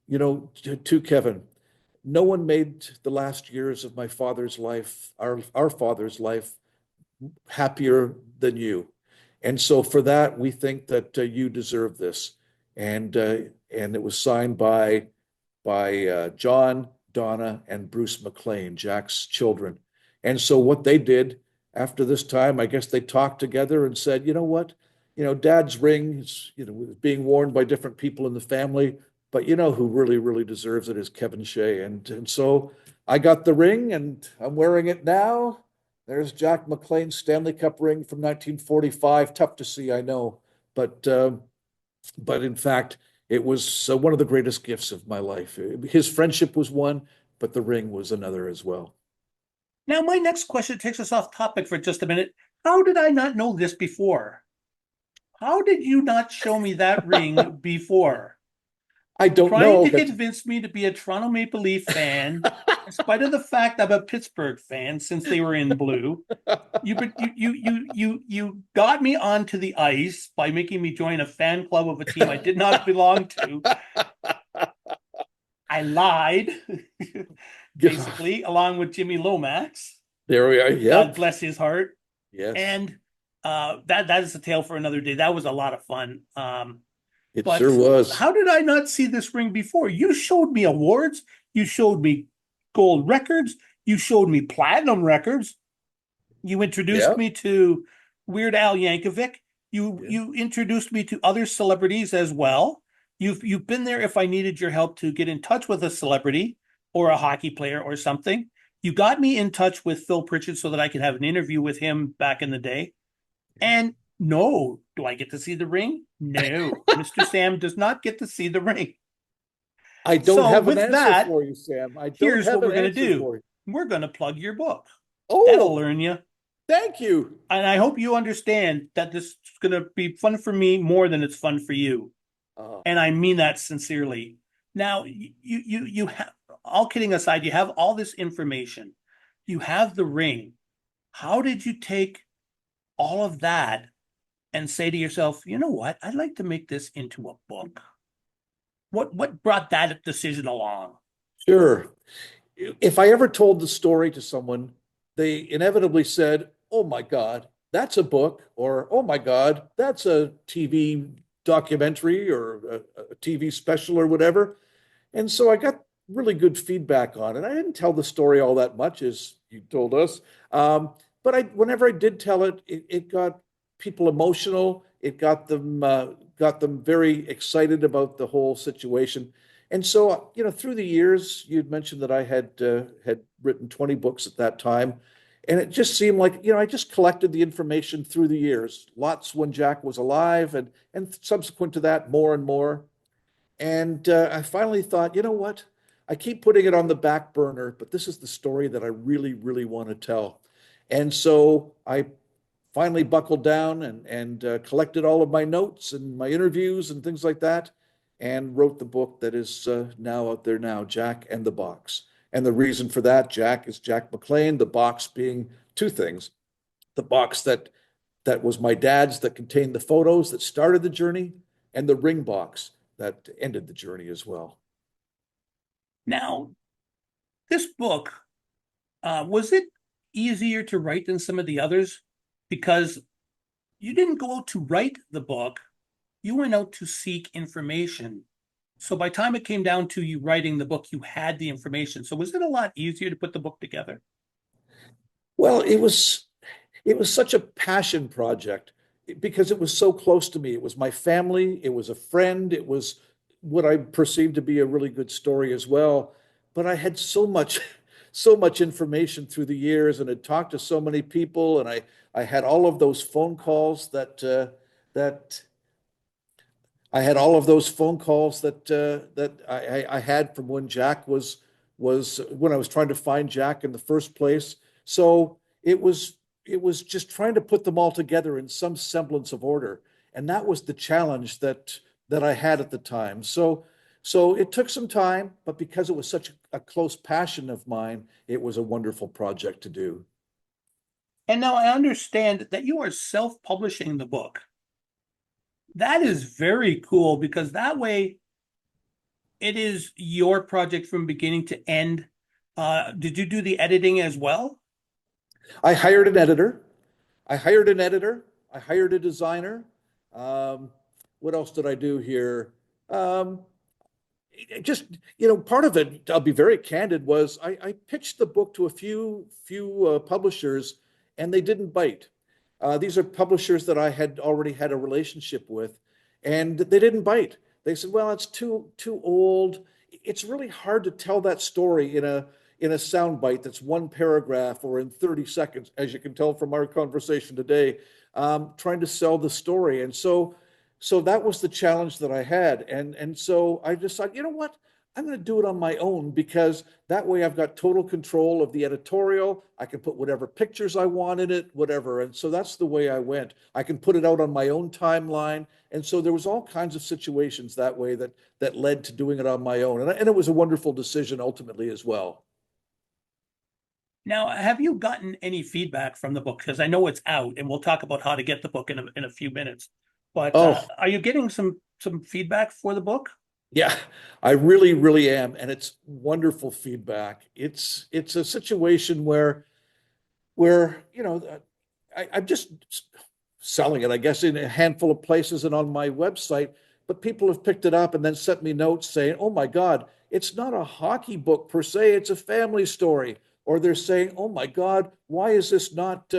S2: to Kevin, no one made the last years of my father's life, our father's life, happier than you. And so for that, we think that you deserve this. And and it was signed by John, Donna, and Bruce McLean, Jack's children. And so what they did after this time, I guess they talked together and said, you know what? Dad's ring is, being worn by different people in the family, but who really, really deserves it is Kevin Shea. And so I got the ring and I'm wearing it now. There's Jack McLean's Stanley Cup ring from 1945. Tough to see, I know, but but in fact, it was one of the greatest gifts of my life. His friendship was one, but the ring was another as well.
S1: Now, my next question takes us off topic for just a minute. How did I not know this before? How did you not show me that ring before?
S2: I don't
S1: Trying
S2: know.
S1: to
S2: That's
S1: convince me to be a Toronto Maple Leaf fan, in spite of the fact I'm a Pittsburgh fan since they were in blue. You got me onto the ice by making me join a fan club of a team I did not belong to. I lied, basically, along with Jimmy Lomax.
S2: There we are.
S1: God
S2: Yep.
S1: bless his heart.
S2: Yes,
S1: And that is a tale for another day. That was a lot of fun.
S2: it sure
S1: But
S2: was.
S1: how did I not see this ring before? You showed me awards. You showed me gold records. You showed me platinum records. You introduced
S2: Yeah.
S1: me to Weird Al Yankovic. You
S2: Yeah.
S1: you introduced me to other celebrities as well. You've been there if I needed your help to get in touch with a celebrity or a hockey player or something. You got me in touch with Phil Pritchard so that I could have an interview with him back in the day. And no, do I get to see the ring? No, Mr. Sam does not get to see the ring.
S2: I don't
S1: So
S2: have an
S1: with
S2: answer
S1: that,
S2: for you, Sam. I don't
S1: here's
S2: have
S1: what
S2: an
S1: we're going to
S2: answer
S1: do.
S2: for you.
S1: We're going to plug your book. That'll
S2: Oh,
S1: learn you.
S2: thank you.
S1: And I hope you understand that this is going to be fun for me more than it's fun for you.
S2: Uh,
S1: And I mean that sincerely. Now, you have, all kidding aside, you have all this information. You have the ring. How did you take all of that and say to yourself, you know what? I'd like to make this into a book. What brought that decision along?
S2: sure. If I ever told the story to someone, they inevitably said, "Oh my God, that's a book," or "Oh my God, that's a TV documentary or a TV special or whatever." And so I got really good feedback on it. I didn't tell the story all that much, as you told us. But whenever I did tell it, it got people emotional. It got them very excited about the whole situation. And so, through the years, you'd mentioned that I had written 20 books at that time, and it just seemed like, I just collected the information through the years. Lots when Jack was alive, and subsequent to that, more and more. And I finally thought, you know what? I keep putting it on the back burner, but this is the story that I really, really want to tell. And so I finally buckled down and collected all of my notes and my interviews and things like that, and wrote the book that is now out there now, Jack and the Box. And the reason for that, Jack is Jack McLean, the box being two things. The box that was my dad's that contained the photos that started the journey, and the ring box that ended the journey as well.
S1: Now, this book, was it easier to write than some of the others? Because you didn't go out to write the book, you went out to seek information. So by the time it came down to you writing the book, you had the information. So was it a lot easier to put the book together?
S2: Well, it was such a passion project because it was so close to me. It was my family, it was a friend, it was what I perceived to be a really good story as well. But I had so much, so much information through the years and had talked to so many people, and I had all of those phone calls that I had all of those phone calls that I had from when Jack was when I was trying to find Jack in the first place. So it was just trying to put them all together in some semblance of order, and that was the challenge that I had at the time. So it took some time, but because it was such a close passion of mine, it was a wonderful project to do.
S1: And now I understand that you are self-publishing the book. That is very cool because that way it is your project from beginning to end. Did you do the editing as well?
S2: I hired an editor. I hired an editor. I hired a designer. Um, what else did I do here? Um, just part of it, I'll be very candid, was I pitched the book to a few publishers, and they didn't bite. These are publishers that I had already had a relationship with, and they didn't bite. They said, well, it's too old. It's really hard to tell that story in a sound bite that's one paragraph or in 30 seconds, as you can tell from our conversation today, trying to sell the story. And so that was the challenge that I had. And so I decided, you know what? I'm going to do it on my own because that way I've got total control of the editorial. I can put whatever pictures I want in it, whatever. And so that's the way I went. I can put it out on my own timeline. And so there was all kinds of situations that way that led to doing it on my own. And it was a wonderful decision ultimately as well.
S1: Now, have you gotten any feedback from the book? Because I know it's out, and we'll talk about how to get the book in a few minutes. But
S2: Oh,
S1: are you getting some feedback for the book?
S2: yeah, I really, really am. And it's wonderful feedback. It's a situation where I'm just selling it, I guess, in a handful of places and on my website. But people have picked it up and then sent me notes saying, "Oh my God, it's not a hockey book per se; it's a family story." Or they're saying, "Oh my God, why is this not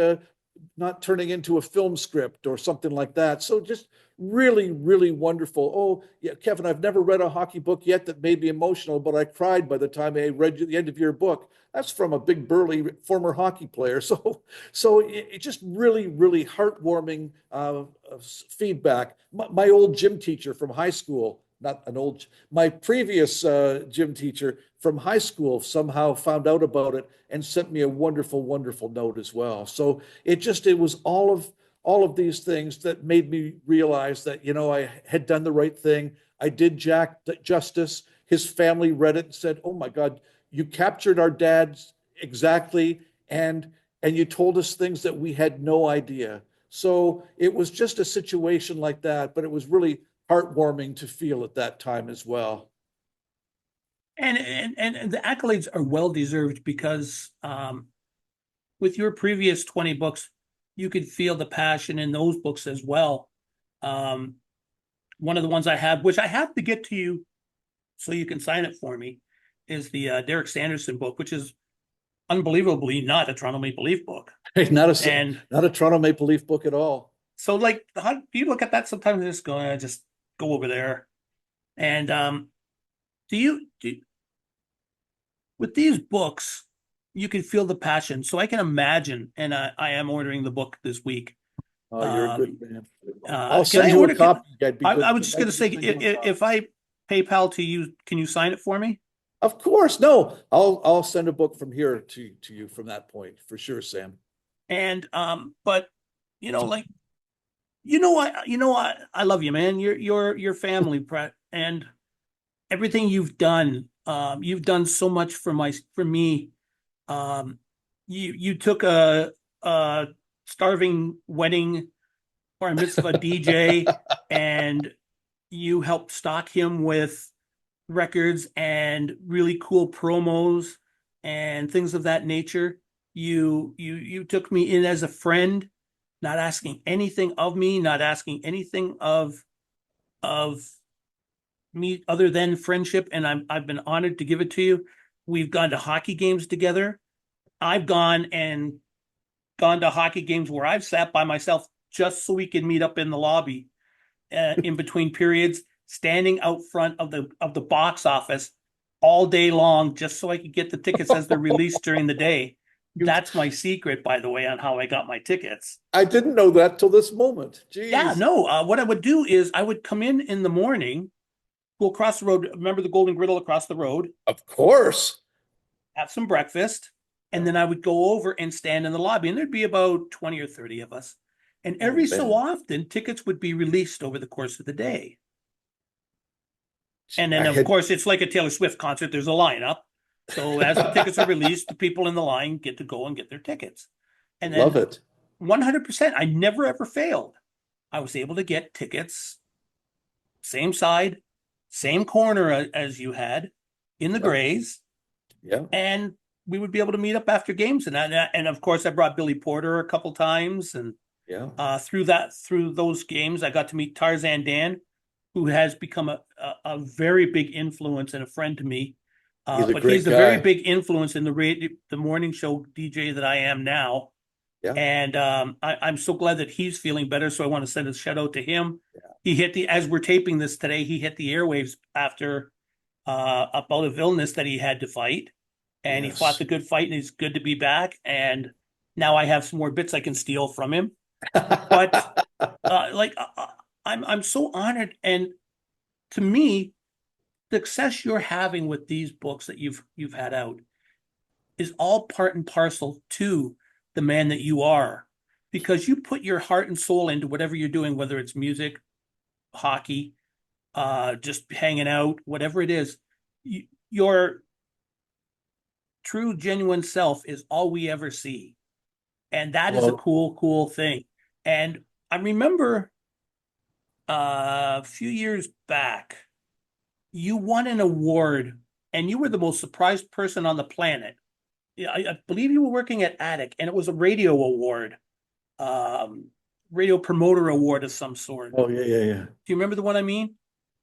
S2: turning into a film script or something like that?" So just really, really wonderful. Oh, yeah, Kevin, I've never read a hockey book yet that made me emotional, but I cried by the time I read the end of your book. That's from a big burly former hockey player. So it just really, really heartwarming feedback. My old gym teacher from high school, not an old, my previous gym teacher from high school somehow found out about it and sent me a wonderful, wonderful note as well. So it was all of these things that made me realize that I had done the right thing. I did Jack justice. His family read it and said, "Oh my God, you captured our dads exactly, and you told us things that we had no idea." So it was just a situation like that, but it was really heartwarming to feel at that time as well.
S1: And the accolades are well deserved because with your previous 20 books, you could feel the passion in those books as well. Um, one of the ones I have, which I have to get to you so you can sign it for me, is the Derek Sanderson book, which is unbelievably not a Toronto Maple Leaf book. And
S2: Not a Toronto Maple Leaf book at all.
S1: so, like, how do you look at that sometimes and just go over there? And do with these books, you can feel the passion. So I can imagine, and I am ordering the book this week.
S2: Oh, you're a
S1: Um,
S2: good man. I'll
S1: can
S2: send
S1: I
S2: you a
S1: order?
S2: copy. I'd be
S1: I
S2: good.
S1: was just going to
S2: Delighted to
S1: say,
S2: send you a copy.
S1: if I PayPal to you, can you sign it for me?
S2: Of course, no. I'll send a book from here to you from that point for sure, Sam.
S1: And but like you know what, I love you, man. Your family, Brett, and everything you've done. You've done so much for me. Um, you took a starving wedding or a mitzvah DJ, and you helped stock him with records and really cool promos and things of that nature. You took me in as a friend, not asking anything of me, not asking anything of me other than friendship, and I've been honored to give it to you. We've gone to hockey games together. I've gone to hockey games where I've sat by myself just so we can meet up in the lobby in between periods, standing out front of the box office all day long just so I could get the tickets as they're released during the day. That's my secret, by the way, on how I got my tickets.
S2: I didn't know that till this moment.
S1: Yeah,
S2: Jeez.
S1: no. What I would do is I would come in the morning, go across the road. Remember the Golden Griddle across the road?
S2: Of course.
S1: Have some breakfast, and
S2: Yeah.
S1: then I would go over and stand in the lobby, and there'd be about 20 or 30 of us. And
S2: Oh,
S1: every so
S2: man.
S1: often, tickets would be released over the course of the day. And
S2: I
S1: then, of
S2: had
S1: course, it's like a Taylor Swift concert. There's a lineup. So as the tickets are released, the people in the line get to go and get their tickets. And
S2: love
S1: then
S2: it.
S1: 100%, I never ever failed. I was able to get tickets, same side, same corner as you had in the
S2: Yeah.
S1: Grays,
S2: Yeah.
S1: and we would be able to meet up after games. And of course, I brought Billy Porter a couple times, and
S2: Yeah.
S1: through those games, I got to meet Tarzan Dan, who has become a very big influence and a friend to me.
S2: He's a
S1: But
S2: great
S1: he's a very
S2: guy.
S1: big influence in the morning show DJ that I am now.
S2: Yeah.
S1: And I'm so glad that he's feeling better. So I want to send a shout out to him.
S2: Yeah.
S1: He hit as we're taping this today, he hit the airwaves after a bout of illness that he had to fight. And he fought
S2: Yes.
S1: the good fight, and he's good to be back. And now I have some more bits I can steal from him. But I'm so honored, and to me, the success you're having with these books that you've had out is all part and parcel to the man that you are, because you put your heart and soul into whatever you're doing, whether it's music, hockey, just hanging out, whatever it is. Your true, genuine self is all we ever see, and that is a
S2: Well,
S1: cool thing. And I remember a few years back, you won an award, and you were the most surprised person on the planet. Yeah, I believe you were working at Attic, and it was a radio award, um, radio promoter award of some sort.
S2: oh, yeah, yeah, yeah.
S1: Do you remember the one I mean?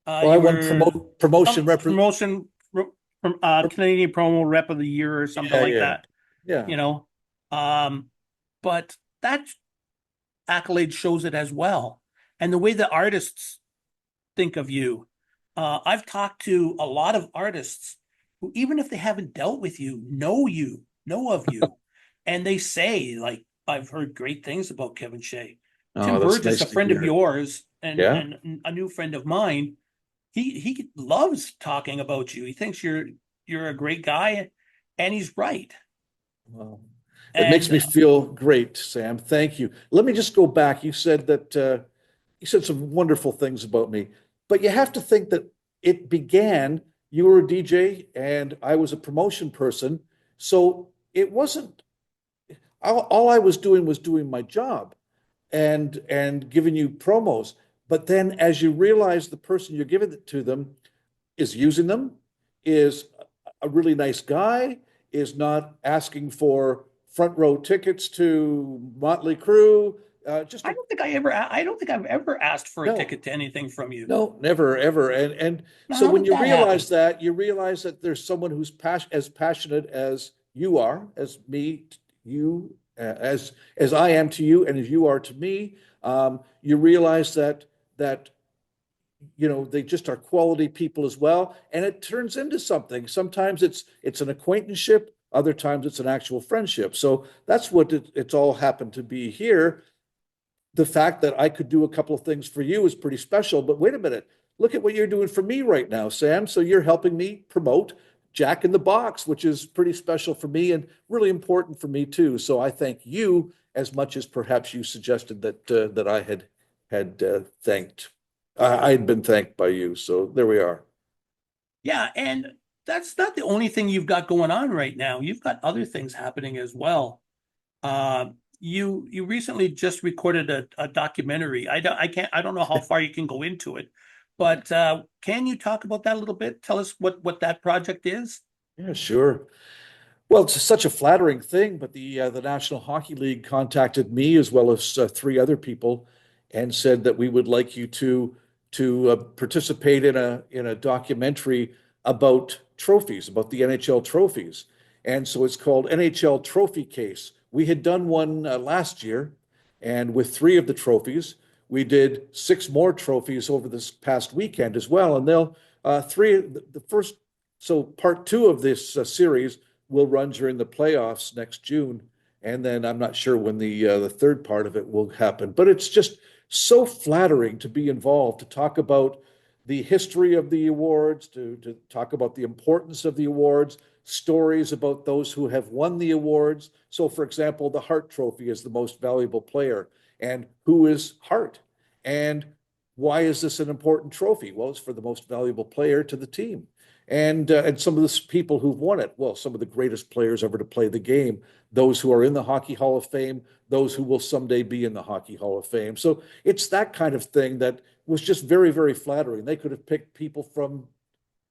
S2: Well, I
S1: You
S2: won
S1: were
S2: promotion
S1: some promotion from Canadian Promo Rep of the Year or something
S2: Yeah,
S1: like
S2: yeah,
S1: that.
S2: yeah.
S1: You know, um, but that accolade shows it as well, and the way the artists think of you. I've talked to a lot of artists who, even if they haven't dealt with you, know of you. And they say, like, I've heard great things about Kevin Shea. Tim
S2: Oh, that's
S1: Burgess,
S2: nice
S1: a
S2: to
S1: friend of
S2: hear.
S1: yours and,
S2: Yeah.
S1: and a new friend of mine, he loves talking about you. He thinks you're a great guy, and he's right.
S2: Well, it makes
S1: And
S2: me feel great, Sam. Thank you. Let me just go back. You said that you said some wonderful things about me, but you have to think that it began, you were a DJ and I was a promotion person. So it wasn't, all I was doing my job and giving you promos. But then as you realize the person you're giving it to them is using them, is a really nice guy, is not asking for front row tickets to Motley Crue. Just a
S1: I don't think I've ever asked for a
S2: no,
S1: ticket to anything from you.
S2: no, never, ever. And
S1: Now,
S2: so
S1: how
S2: when
S1: did that happen?
S2: you realize that there's someone who's as passionate as you are, as me, you, as I am to you, and as you are to me. You realize that they just are quality people as well, and it turns into something. Sometimes it's an acquaintanceship, other times it's an actual friendship. So that's what it's all happened to be here. The fact that I could do a couple of things for you is pretty special. But wait a minute, look at what you're doing for me right now, Sam. So you're helping me promote Jack in the Box, which is pretty special for me and really important for me too. So I thank you as much as perhaps you suggested that I had thanked. I had been thanked by you, so there we are.
S1: Yeah, and that's not the only thing you've got going on right now. You've got other things happening as well. Uh, you recently just recorded a documentary. I don't know how far you can go into it, but can you talk about that a little bit? Tell us what that project is.
S2: Yeah, sure. Well, it's such a flattering thing, but the National Hockey League contacted me as well as three other people, and said that we would like you to participate in a documentary about trophies, about the NHL trophies, and so it's called NHL Trophy Case. We had done one last year, and with three of the trophies, we did six more trophies over this past weekend as well, and they'll the first so part two of this series will run during the playoffs next June, and then I'm not sure when the third part of it will happen. But it's just so flattering to be involved, to talk about the history of the awards, to talk about the importance of the awards, stories about those who have won the awards. So, for example, the Hart Trophy is the most valuable player, and who is Hart, and why is this an important trophy? Well, it's for the most valuable player to the team and some of the people who've won it. Well, some of the greatest players ever to play the game, those who are in the Hockey Hall of Fame, those who will someday be in the Hockey Hall of Fame. So it's that kind of thing that was just very, very flattering. They could have picked people from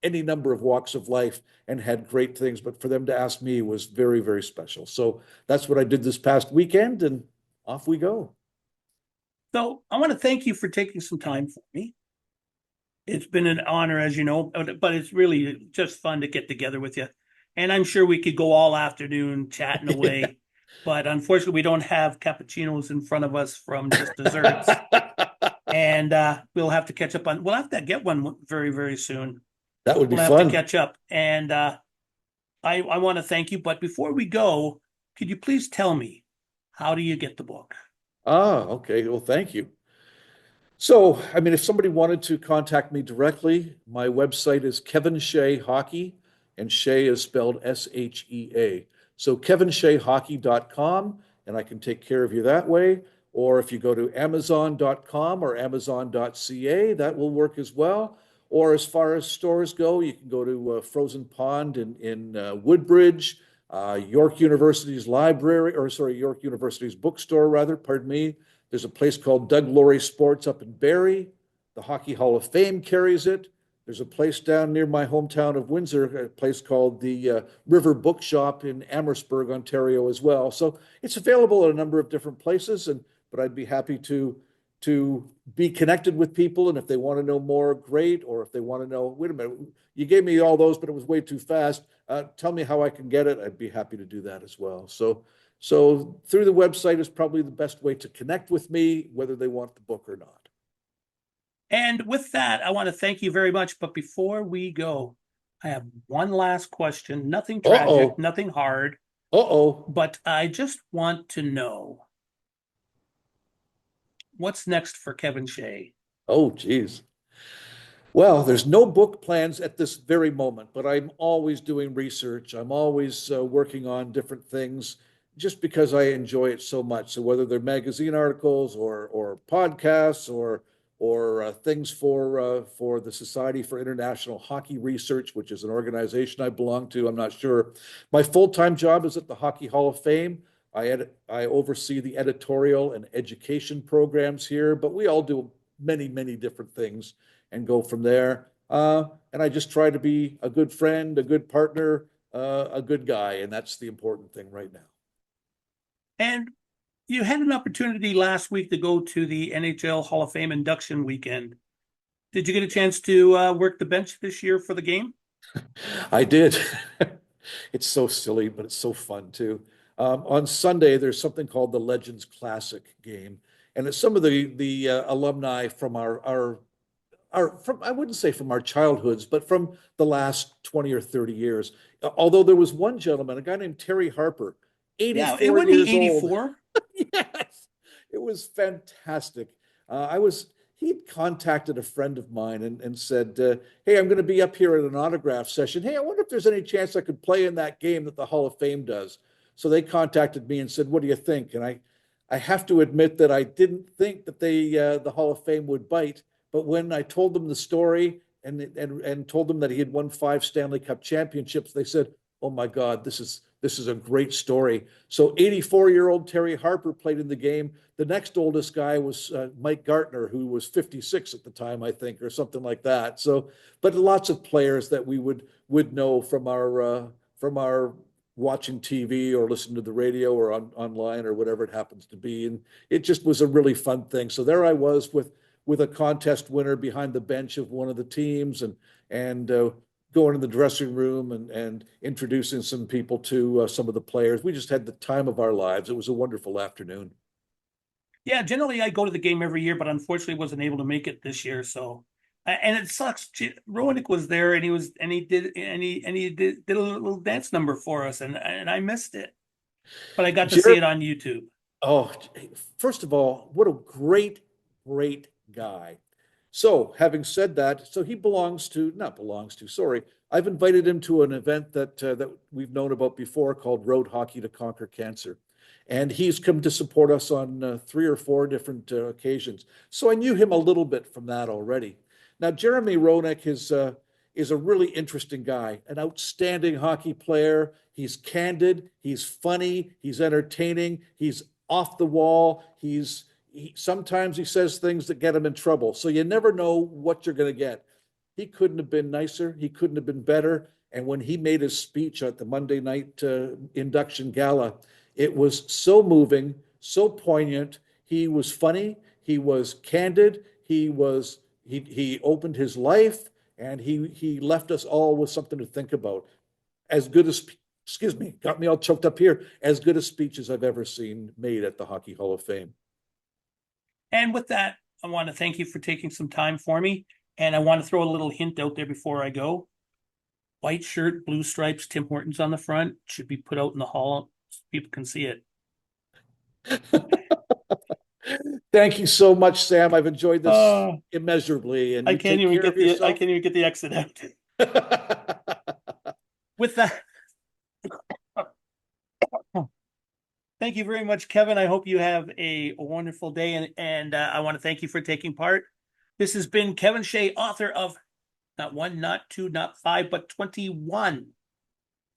S2: any number of walks of life and had great things, but for them to ask me was very, very special. So that's what I did this past weekend, and off we go.
S1: So I want to thank you for taking some time for me. It's been an honor, as you know, but it's really just fun to get together with you. And I'm sure we could go all afternoon chatting away, but unfortunately, we don't have cappuccinos in front of us from just desserts. And we'll have to catch up on, we'll have to get one very, very soon.
S2: That would be
S1: We'll have to
S2: fun.
S1: catch up. And I want to thank you. But before we go, could you please tell me, how do you get the book?
S2: Okay. Well, thank you. So, I mean, if somebody wanted to contact me directly, my website is Kevin Shea Hockey, and Shea is spelled Shea. So, kevinsheahockey.com, and I can take care of you that way. Or if you go to amazon.com or amazon.ca, that will work as well. Or as far as stores go, you can go to Frozen Pond in Woodbridge, York University's library, or sorry, York University's bookstore, rather, pardon me. There's a place called Doug Laurie Sports up in Barrie. The Hockey Hall of Fame carries it. There's a place down near my hometown of Windsor, a place called the River Bookshop in Amherstburg, Ontario, as well. So it's available at a number of different places, but I'd be happy to be connected with people. And if they want to know more, great. Or if they want to know, wait a minute, you gave me all those, but it was way too fast. Tell me how I can get it. I'd be happy to do that as well. So through the website is probably the best way to connect with me, whether they want the book or not.
S1: And with that, I want to thank you very much. But before we go, I have one last question. Nothing tragic,
S2: Uh-oh.
S1: nothing hard,
S2: Uh-oh.
S1: but I just want to know what's next for Kevin Shea.
S2: Oh, geez. Well, there's no book plans at this very moment, but I'm always doing research. I'm always working on different things just because I enjoy it so much. So whether they're magazine articles or podcasts or things for the Society for International Hockey Research, which is an organization I belong to, I'm not sure. My full-time job is at the Hockey Hall of Fame. I oversee the editorial and education programs here, but we all do many, many different things and go from there. And I just try to be a good friend, a good partner, a good guy, and that's the important thing right now.
S1: And you had an opportunity last week to go to the NHL Hall of Fame induction weekend. Did you get a chance to work the bench this year for the game?
S2: I did. It's so silly, but it's so fun too. On Sunday, there's something called the Legends Classic game, and it's some of the alumni from our from I wouldn't say from our childhoods, but from the last 20 or 30 years. Although there was one gentleman, a guy named Terry Harper,
S1: Yeah, it
S2: 84
S1: wasn't he
S2: years old.
S1: 84.
S2: Yes, it was fantastic. I was He'd contacted a friend of mine and said, "Hey, I'm going to be up here at an autograph session. Hey, I wonder if there's any chance I could play in that game that the Hall of Fame does." So they contacted me and said, "What do you think?" And I have to admit that I didn't think that the Hall of Fame would bite, but when I told them the story and told them that he had won 5 Stanley Cup championships, they said, "Oh my God, this is a great story." So 84-year-old Terry Harper played in the game. The next oldest guy was Mike Gartner, who was 56 at the time, I think, or something like that. So, but lots of players that we would know from our watching TV or listening to the radio or online or whatever it happens to be. And it just was a really fun thing. So there I was with a contest winner behind the bench of one of the teams and going in the dressing room and introducing some people to some of the players. We just had the time of our lives. It was a wonderful afternoon.
S1: Yeah, generally I go to the game every year, but unfortunately wasn't able to make it this year. So, and it sucks. Roenick was there, and he did a little dance number for us, and I missed it, but I got to see
S2: Jeremy,
S1: it on YouTube.
S2: oh, first of all, what a great guy. So, having said that, so he not belongs to, sorry. I've invited him to an event that we've known about before called Road Hockey to Conquer Cancer. And he's come to support us on 3 or 4 different occasions. So I knew him a little bit from that already. Now, Jeremy Roenick is a really interesting guy, an outstanding hockey player. He's candid, he's funny, he's entertaining, he's off the wall. Sometimes he says things that get him in trouble. So you never know what you're going to get. He couldn't have been nicer. He couldn't have been better. And when he made his speech at the Monday night induction gala, it was so moving, so poignant. He was funny. He was candid. He opened his life, and he left us all with something to think about. As good as Excuse me, got me all choked up here. As good a speech as I've ever seen made at the Hockey Hall of Fame.
S1: And with that, I want to thank you for taking some time for me. And I want to throw a little hint out there before I go. White shirt, blue stripes, Tim Hortons on the front should be put out in the hall so people can see it.
S2: Thank you so much, Sam. I've enjoyed this
S1: Uh,
S2: immeasurably, and you take care of
S1: I
S2: yourself.
S1: can't even get the exit out. With that, thank you very much, Kevin. I hope you have a wonderful day, and I want to thank you for taking part. This has been Kevin Shea, author of not 1, not 2, not 5, but 21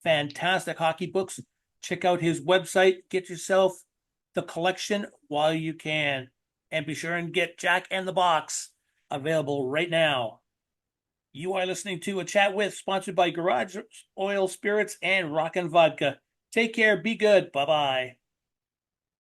S1: fantastic hockey books. Check out his website. Get yourself the collection while you can. And be sure and get Jack and the Box available right now. You are listening to A Chat With, sponsored by Garage Oil Spirits and Rockin' Vodka. Take care. Be good. Bye-bye.